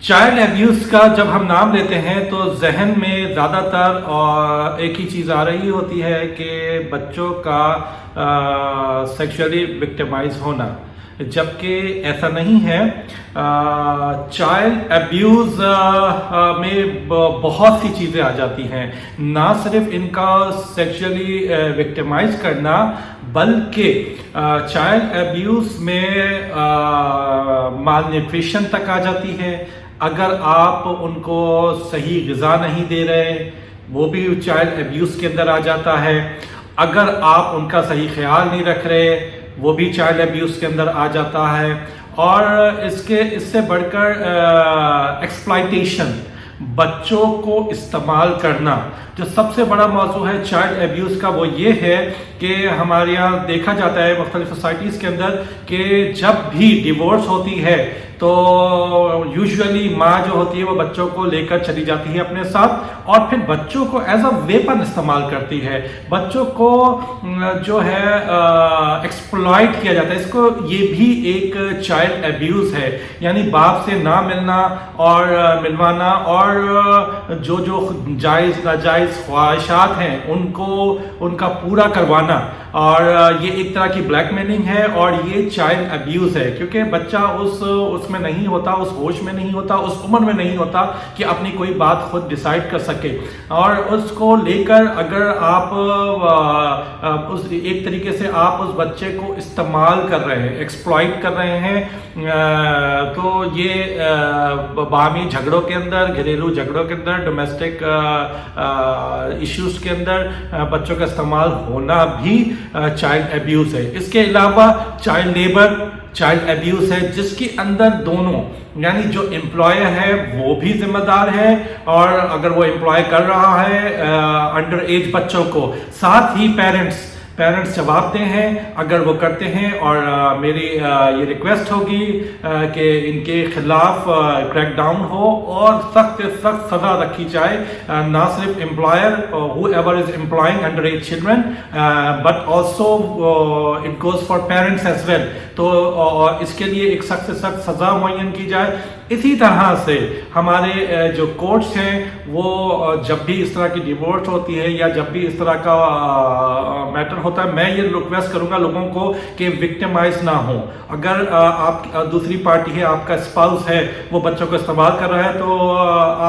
Child abuse کا جب ہم نام لیتے ہیں تو ذہن میں زیادہ تر ایک ہی چیز آ رہی ہوتی ہے کہ بچوں کا سیکشولی وکٹمائز ہونا، جبکہ ایسا نہیں ہے۔ چائلڈ ایبیوز میں بہت سی چیزیں آ جاتی ہیں، نہ صرف ان کا سیکشولی وکٹمائز کرنا بلکہ چائلڈ ایبیوز میں مال نیوٹریشن تک آ جاتی ہے۔ اگر آپ ان کو صحیح غذا نہیں دے رہے وہ بھی چائلڈ ایبیوز کے اندر آ جاتا ہے۔ اگر آپ ان کا صحیح خیال نہیں رکھ رہے وہ بھی چائلڈ ایبیوز کے اندر آ جاتا ہے۔ اور اس سے بڑھ کر ایکسپلائٹیشن، بچوں کو استعمال کرنا، جو سب سے بڑا موضوع ہے چائلڈ ایبیوز کا وہ یہ ہے کہ ہمارے یہاں دیکھا جاتا ہے مختلف سوسائٹیز کے اندر کہ جب بھی ڈیورس ہوتی ہے تو یوزولی ماں جو ہوتی ہے وہ بچوں کو لے کر چلی جاتی ہے اپنے ساتھ، اور پھر بچوں کو ایز اے ویپن استعمال کرتی ہے، بچوں کو جو ہے ایکسپلائٹ کیا جاتا ہے۔ اس کو یہ بھی ایک چائلڈ ایبیوز ہے، یعنی باپ سے نہ ملنا اور ملوانا، اور جو جائز ناجائز خواہشات ہیں ان کا پورا کروانا، اور یہ ایک طرح کی بلیک میلنگ ہے، اور یہ چائلڈ ایبیوز ہے، کیونکہ بچہ اس میں نہیں ہوتا، اس ہوش میں نہیں ہوتا، اس عمر میں نہیں ہوتا کہ اپنی کوئی بات خود ڈیسائیڈ کر سکے۔ اور اس کو لے کر اگر آپ ایک طریقے سے آپ اس بچے کو استعمال کر رہے ہیں، ایکسپلائٹ کر رہے ہیں، تو یہ باہمی جھگڑوں کے اندر، گھریلو جھگڑوں کے اندر، ڈومیسٹک ایشوز کے اندر بچوں کا استعمال ہونا بھی چائلڈ ایبیوز ہے۔ اس کے علاوہ چائلڈ لیبر چائلڈ ایبیوز ہے، جس کے اندر دونوں، یعنی جو امپلائر ہے وہ بھی ذمہ دار ہے، اور اگر وہ امپلائے کر رہا ہے انڈر ایج بچوں کو، ساتھ ہی پیرنٹس جواب دہ ہیں اگر وہ کرتے ہیں۔ اور میری یہ ریکویسٹ ہوگی کہ ان کے خلاف کریک ڈاؤن ہو اور سخت سے سخت سزا رکھی جائے، نہ صرف employer whoever is employing underage children but also it goes for parents as well، تو اس کے لیے ایک سخت سے سخت سزا معین کی جائے۔ اسی طرح سے ہمارے جو کورٹس ہیں وہ جب بھی اس طرح کی ڈیورس ہوتی ہے یا جب بھی اس طرح کا میٹر ہوتا ہے، میں یہ ریکویسٹ کروں گا لوگوں کو کہ وکٹمائز نہ ہوں۔ اگر آپ دوسری پارٹی ہے، آپ کا اسپاؤس ہے، وہ بچوں کو استعمال کر رہا ہے تو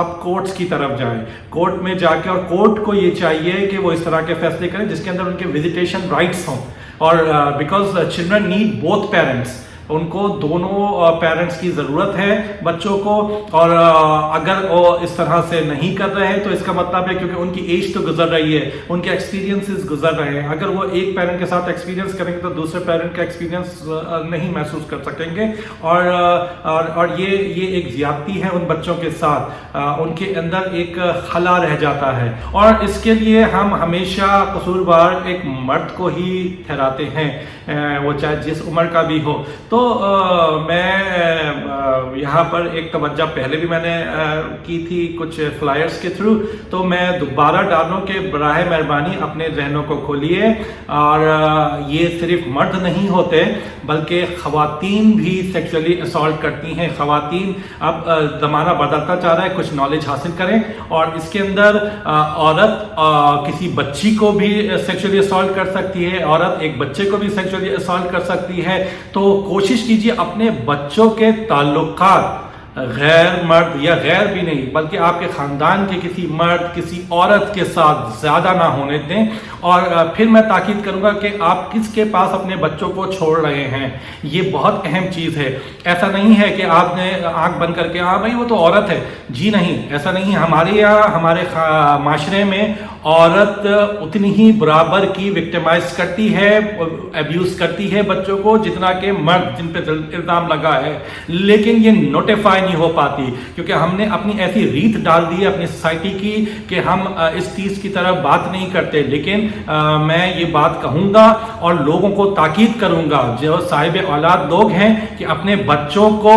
آپ کورٹس کی طرف جائیں، کورٹ میں جا کے، اور کورٹ کو یہ چاہیے کہ وہ اس طرح کے فیصلے کریں جس کے اندر ان کے وزیٹیشن رائٹس ہوں، اور because children need both parents, ان کو دونوں پیرنٹس کی ضرورت ہے بچوں کو، اور اگر وہ اس طرح سے نہیں کر رہے ہیں تو اس کا مطلب ہے کیونکہ ان کی ایج تو گزر رہی ہے، ان کے ایکسپیرینسز گزر رہے ہیں، اگر وہ ایک پیرنٹ کے ساتھ ایکسپیرینس کریں گے تو دوسرے پیرنٹ کا ایکسپیرینس نہیں محسوس کر سکیں گے، اور یہ ایک زیادتی ہے ان بچوں کے ساتھ، ان کے اندر ایک خلا رہ جاتا ہے، اور اس کے لیے ہم ہمیشہ قصوروار ایک مرد کو ہی ٹھہراتے ہیں، وہ چاہے جس عمر کا بھی ہو۔ تو میں یہاں پر ایک توجہ پہلے بھی میں نے کی تھی کچھ فلائرز کے تھرو، تو میں دوبارہ ڈالوں کہ براہ مہربانی اپنے ذہنوں کو کھولیے، اور یہ صرف مرد نہیں ہوتے بلکہ خواتین بھی سیکشولی اسالٹ کرتی ہیں۔ خواتین اب زمانہ بدلتا جا رہا ہے، کچھ نالج حاصل کریں، اور اس کے اندر عورت کسی بچی کو بھی سیکشولی اسالٹ کر سکتی ہے، عورت ایک بچے کو بھی سیکشولی اسالٹ کر سکتی ہے۔ تو کوشش کیجیے اپنے بچوں کے تعلقات غیر مرد یا غیر بھی نہیں بلکہ آپ کے خاندان کے کسی مرد، کسی عورت کے ساتھ زیادہ نہ ہونے دیں، اور پھر میں تاکید کروں گا کہ آپ کس کے پاس اپنے بچوں کو چھوڑ رہے ہیں، یہ بہت اہم چیز ہے۔ ایسا نہیں ہے کہ آپ نے آنکھ بند کر کے ہاں بھائی وہ تو عورت ہے، جی نہیں، ایسا نہیں۔ ہمارے یہاں ہمارے معاشرے میں عورت اتنی ہی برابر کی وکٹمائز کرتی ہے، ایبیوز کرتی ہے بچوں کو جتنا کہ مرد جن پہ الزام لگا ہے، لیکن یہ نوٹیفائی نہیں ہو پاتی کیونکہ ہم نے اپنی ایسی ریت ڈال دی ہے اپنی سوسائٹی کی کہ ہم اس چیز کی طرف بات نہیں کرتے۔ لیکن میں یہ بات کہوں گا اور لوگوں کو تاکید کروں گا جو صاحب اولاد لوگ ہیں کہ اپنے بچوں کو